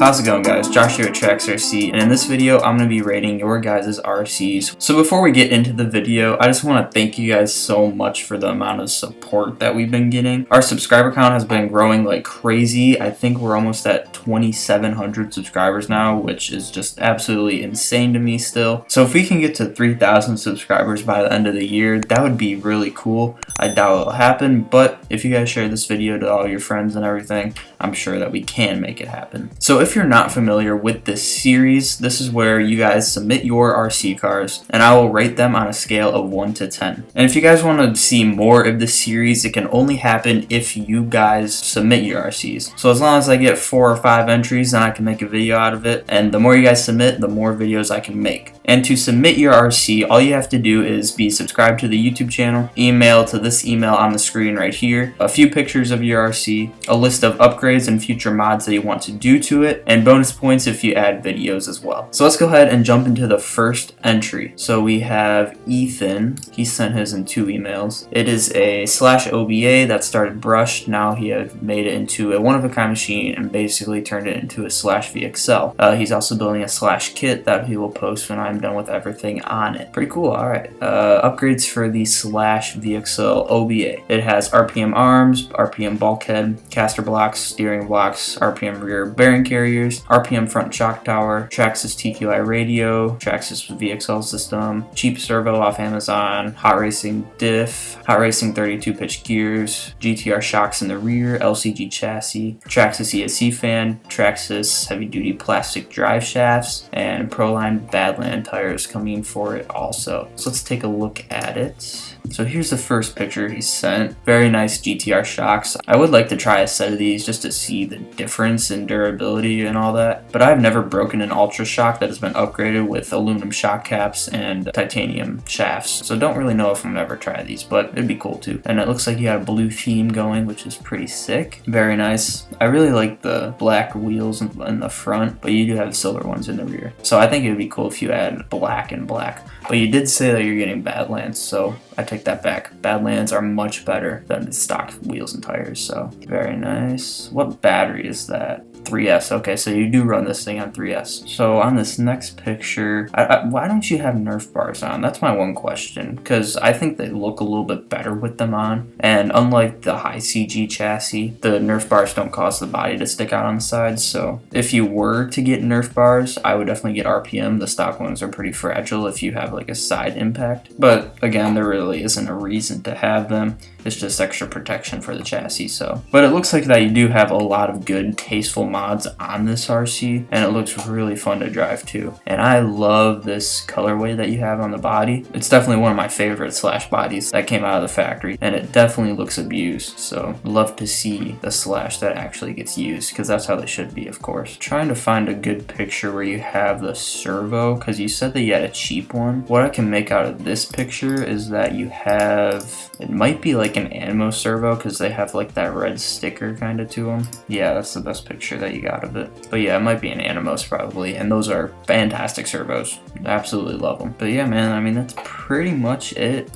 How's it going, guys? Josh here at Trax RC, and in this video I'm going to be rating your guys' RCs. So before we get into the video, I just want to thank you guys so much for the amount of support that we've been getting. Our subscriber count has been growing like crazy. I think we're almost at 2,700 subscribers now, which is just absolutely insane to me still. So if we can get to 3,000 subscribers by the end of the year, that would be really cool. I doubt it'll happen, but if you guys share this video to all your friends and everything, I'm sure that we can make it happen. So if you're not familiar with this series, this is where you guys submit your RC cars and I will rate them on a scale of 1 to 10. And if you guys want to see more of this series, it can only happen if you guys submit your RCs. So as long as I get 4 or 5 entries, then I can make a video out of it. And the more you guys submit, the more videos I can make. And to submit your RC, all you have to do is be subscribed to the YouTube channel, email to this email on the screen right here, a few pictures of your RC, a list of upgrades and future mods that you want to do to it, and bonus points if you add videos as well. So let's go ahead and jump into the first entry. So we have Ethan. He sent his in 2 emails. It is a /OBA that started brushed. Now he had made it into a one-of-a-kind machine and basically turned it into a /VXL. He's also building a /kit that he will post when I'm done with everything on it. Pretty cool. Alright. Upgrades for the /VXL OBA. It has RPM arms, RPM bulkhead, caster blocks, steering blocks, RPM rear bearing carriers, RPM front shock tower, Trax's TQI radio, Trax's VXL system, cheap servo off Amazon, hot racing diff, hot racing 32 pitch gears, Gtr Shocks in the rear, LCG chassis, Trax's ESC fan, Trax's heavy duty plastic drive shafts, and Proline Badland tires coming for it also. So let's take a look at it. So here's the first picture he sent. Very nice GTR shocks. I would like to try a set of these just to see the difference in durability and all that, but I've never broken an Ultra Shock that has been upgraded with aluminum shock caps and titanium shafts, so don't really know if I'm gonna ever try these, but it'd be cool too. And it looks like you got a blue theme going, which is pretty sick. Very nice. I really like the black wheels in the front, but you do have silver ones in the rear, so I think it would be cool if you add black and black. But you did say that you're getting Badlands, so I take that back. Badlands are much better than the stock wheels and tires, so very nice. What battery is that? 3S. Okay, so you do run this thing on 3S. So on this next picture, why don't you have Nerf bars on? That's my one question, because I think they look a little bit better with them on. And unlike the high CG chassis, the Nerf bars don't cause the body to stick out on the sides. So if you were to get Nerf bars, I would definitely get RPM. The stock ones are pretty fragile if you have like a side impact. But again, there really isn't a reason to have them. It's just extra protection for the chassis. So, but it looks like that you do have a lot of good, tasteful mods on this RC, and it looks really fun to drive too. And I love this colorway that you have on the body. It's definitely one of my favorite slash bodies that came out of the factory, and it definitely looks abused. So love to see the slash that actually gets used, because that's how they should be, of course. Trying to find a good picture where you have the servo, because you said that you had a cheap one. What I can make out of this picture is that you have, it might be like an Animo servo, because they have like that red sticker kind of to them. Yeah, that's the best picture that you got of it. But yeah, it might be an Animos probably, and those are fantastic servos. Absolutely love them. But yeah, man, I mean, that's pretty much it.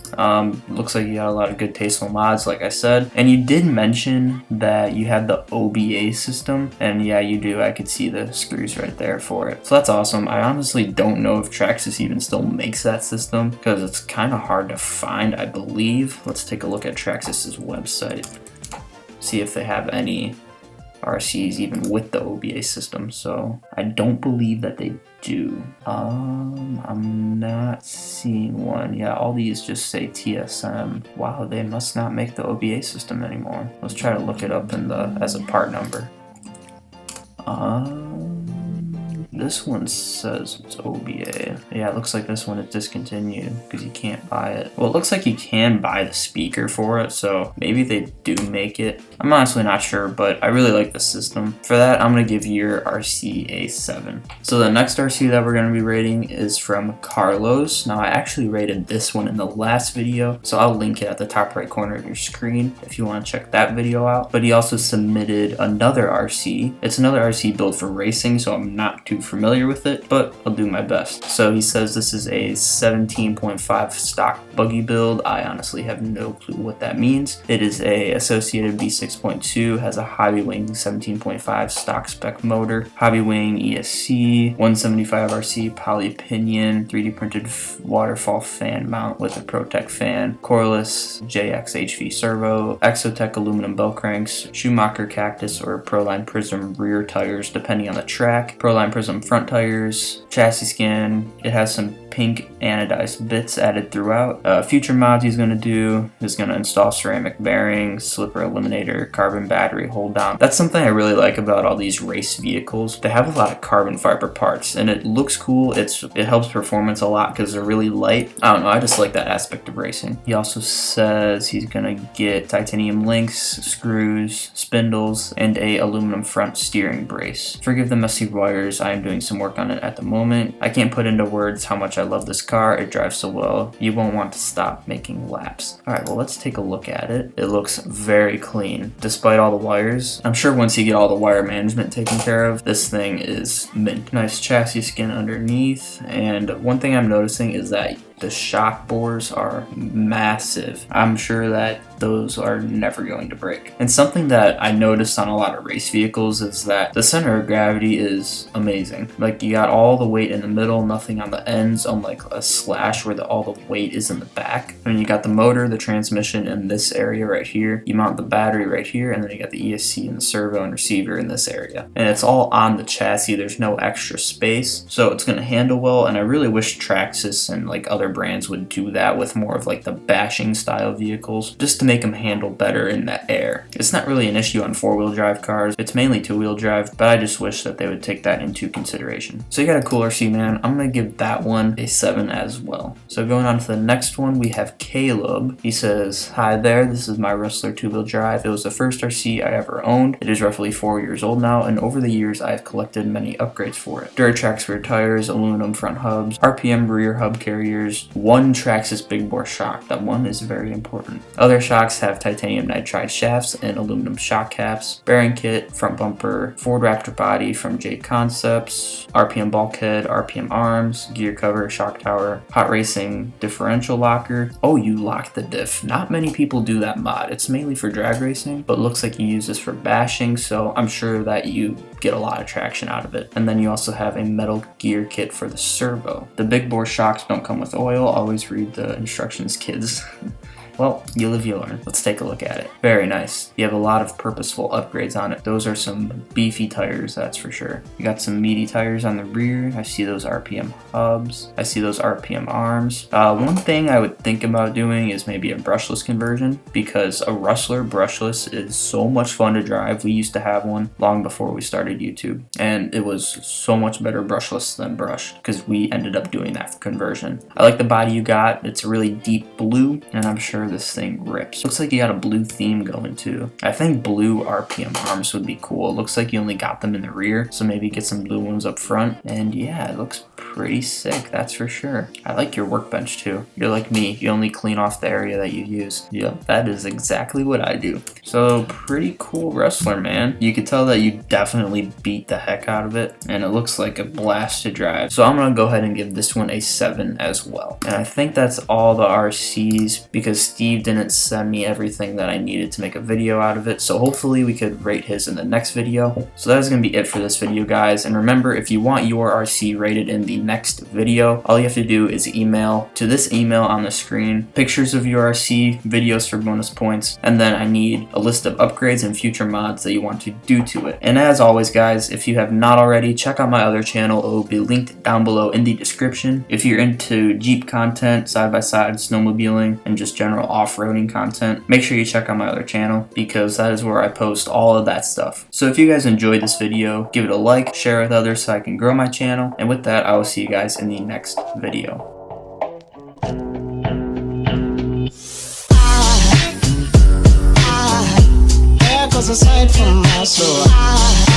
Looks like you got a lot of good tasteful mods, like I said. And you did mention that you had the OBA system, and yeah, you do. I could see the screws right there for it. So that's awesome. I honestly don't know if Traxxas even still makes that system, because it's kind of hard to find, I believe. Let's take a look at Traxxas's website, see if they have any RCs even with the OBA system. So I don't believe that they do. I'm not seeing one. Yeah, all these just say TSM. Wow, they must not make the OBA system anymore. Let's try to look it up in the as a part number. This one says it's OBA. Yeah, it looks like this one is discontinued because you can't buy it. Well, it looks like you can buy the speaker for it, so maybe they do make it. I'm honestly not sure, but I really like the system. For that, I'm going to give your RC a 7. So the next RC that we're going to be rating is from Carlos. Now, I actually rated this one in the last video, so I'll link it at the top right corner of your screen if you want to check that video out. But he also submitted another RC. It's another RC built for racing, so I'm not too familiar with it, but I'll do my best. So he says this is a 17.5 stock buggy build. I honestly have no clue what that means. It is a Associated B6.2, has a Hobbywing 17.5 stock spec motor, Hobbywing ESC, 175RC poly pinion, 3D printed waterfall fan mount with a Protec fan, Corliss JX HV servo, Exotech aluminum bell cranks, Schumacher Cactus or Proline Prism rear tires depending on the track, Proline Prism front tires, chassis skin. It has some pink anodized bits added throughout. Future mods he's going to do is going to install ceramic bearings, slipper eliminator, carbon battery hold down. That's something I really like about all these race vehicles. They have a lot of carbon fiber parts and it looks cool. It helps performance a lot because they're really light. I don't know, I just like that aspect of racing. He also says he's going to get titanium links, screws, spindles, and a aluminum front steering brace. Forgive the messy wires, I am doing some work on it at the moment. I can't put into words how much I love this car. It drives so well, you won't want to stop making laps. Alright, well let's take a look at it. It looks very clean, despite all the wires. I'm sure once you get all the wire management taken care of, this thing is mint. Nice chassis skin underneath, and one thing I'm noticing is that the shock bores are massive. I'm sure that those are never going to break. And something that I noticed on a lot of race vehicles is that the center of gravity is amazing. Like, you got all the weight in the middle, nothing on the ends, unlike a Slash where all the weight is in the back. And you got the motor, the transmission in this area right here. You mount the battery right here, and then you got the ESC and the servo and receiver in this area. And it's all on the chassis. There's no extra space, so it's going to handle well. And I really wish Traxxas and like other brands would do that with more of like the bashing style vehicles, just to make them handle better in the air. It's not really an issue on 4-wheel drive cars. It's mainly 2-wheel drive, but I just wish that they would take that into consideration. So you got a cool RC, man. I'm gonna give that one a 7 as well. So going on to the next one, we have Caleb. He says, "Hi there, this is my Rustler 2-wheel drive. It was the first RC I ever owned. It is roughly 4 years old now, and over the years I have collected many upgrades for it. Trax rear tires, aluminum front hubs, RPM rear hub carriers, one Traxxas big bore shock. That one is very important. Other shocks have titanium nitride shafts and aluminum shock caps, bearing kit, front bumper, Ford Raptor body from Jade Concepts, RPM bulkhead, RPM arms, gear cover, shock tower, hot racing differential locker." Oh, you lock the diff. Not many people do that mod. It's mainly for drag racing, but looks like you use this for bashing, so I'm sure that you get a lot of traction out of it. And then you also have a metal gear kit for the servo. The big bore shocks don't come with oil. Always read the instructions, kids. Well, you live, you learn. Let's take a look at it. Very nice. You have a lot of purposeful upgrades on it. Those are some beefy tires, that's for sure. You got some meaty tires on the rear. I see those RPM hubs. I see those RPM arms. One thing I would think about doing is maybe a brushless conversion, because a Rustler brushless is so much fun to drive. We used to have one long before we started YouTube, and it was so much better brushless than brushed, because we ended up doing that for conversion. I like the body you got. It's a really deep blue, and I'm sure this thing rips. Looks like you got a blue theme going too. I think blue RPM arms would be cool. It looks like you only got them in the rear, so maybe get some blue ones up front. And yeah, it looks pretty sick, that's for sure. I like your workbench too. You're like me, you only clean off the area that you use. Yep, that is exactly what I do. So pretty cool Rustler, man. You could tell that you definitely beat the heck out of it, and it looks like a blast to drive. So I'm gonna go ahead and give this one a 7 as well. And I think that's all the RCs, because Steve didn't send me everything that I needed to make a video out of it, so hopefully we could rate his in the next video. So that is going to be it for this video, guys, and remember, if you want your RC rated in the next video, all you have to do is email to this email on the screen pictures of your RC, videos for bonus points, and then I need a list of upgrades and future mods that you want to do to it. And as always, guys, if you have not already, check out my other channel. It will be linked down below in the description. If you're into Jeep content, side-by-side, snowmobiling, and just general off-roading content, make sure you check out my other channel, because that is where I post all of that stuff. So if you guys enjoyed this video, give it a like, share it with others so I can grow my channel, and with that, I will see you guys in the next video. Aside from my soul.